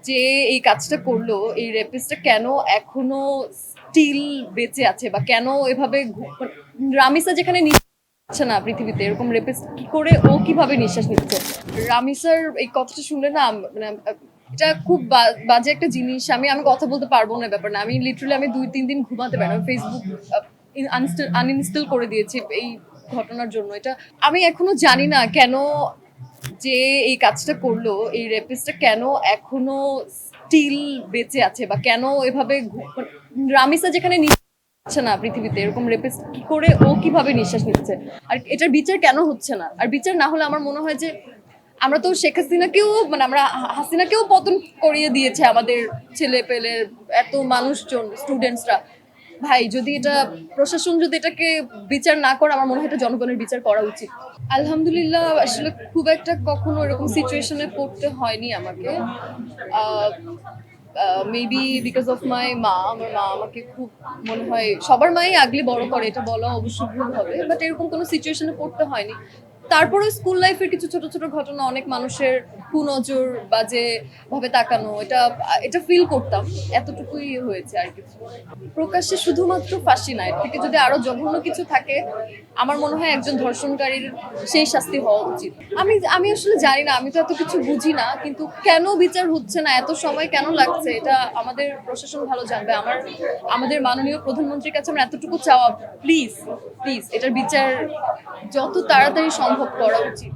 যে এই কাজটা করলো, এই রেপিস্টটা কেন এখনো স্টিল বেঁচে আছে বা কেন এভাবে রামিসা যেখানে নিচ্ছে না পৃথিবীতে, এরকম রেপিস্ট কি করে ও কিভাবে নিঃশ্বাস নিচ্ছে? রামিসার এই কথাটা শুনলে না মানে এটা খুব বাজে একটা জিনিস। আমি আমি কথা বলতে পারবো না ব্যাপার না। আমি লিটারালি আমি 2-3 দিন ঘুমাতে পারি না। ফেসবুক আনইনস্টল করে দিয়েছি এই ঘটনার জন্য। এটা আমি এখনো জানি না কেন যে এই কাজটা করলো, এই রেপিস্টটা কেন এখনো স্টিল বেঁচে আছে বা কেন এভাবে রামিসা যেখানে নিচ্ছে না পৃথিবীতে, এরকম রেপিস্ট কি করে ও কিভাবে নিঃশ্বাস নিচ্ছে? আর এটার বিচার কেন হচ্ছে না? আর বিচার না হলে আমার মনে হয় যে আমরা তো শেখ হাসিনাকেও মানে আমরা হাসিনাকেও পতন করিয়ে দিয়েছে আমাদের ছেলে পেলের এত মানুষজন স্টুডেন্টসরা। ভাই যদি এটা প্রশাসন যদি এটাকে বিচার না করে, আমার মনে হয় এটা জনগণের বিচার করা উচিত। আলহামদুলিল্লাহ, আসলে খুব একটা কখনো এরকম সিচুয়েশনে পড়তে হয়নি আমাকে। মেবি বিকজ অফ মাই মা। আমার মা আমাকে খুব মনে হয় সবার মাই আগলে বড় করে, এটা বলা অবশ্যই ভুল হবে, বাট এরকম কোনো সিচুয়েশনে পড়তে হয়নি। তারপরে স্কুল লাইফের কিছু ছোট ছোট ঘটনা, অনেক মানুষের কুনজর বাজে ভাবে তাকানো, এটা এটা ফিল করতাম। এতটুকুই হয়েছে আর কিছু। প্রকাশ্যে শুধুমাত্র ফাঁসি না, এর থেকে যদি আরো জঘন্য কিছু থাকে, আমার মনে হয় একজন ধর্ষণকারীর সেই শাস্তি হওয়া উচিত। আমি আমি আসলে জানি না, আমি তো এত কিছু বুঝি না, কিন্তু কেন বিচার হচ্ছে না, এত সময় কেন লাগছে, এটা আমাদের প্রশাসন ভালো জানবে। আমাদের মাননীয় প্রধানমন্ত্রীর কাছে আমরা এতটুকু চাওয়া, প্লিজ প্লিজ এটার বিচার যত তাড়াতাড়ি সম্ভব করা উচিত।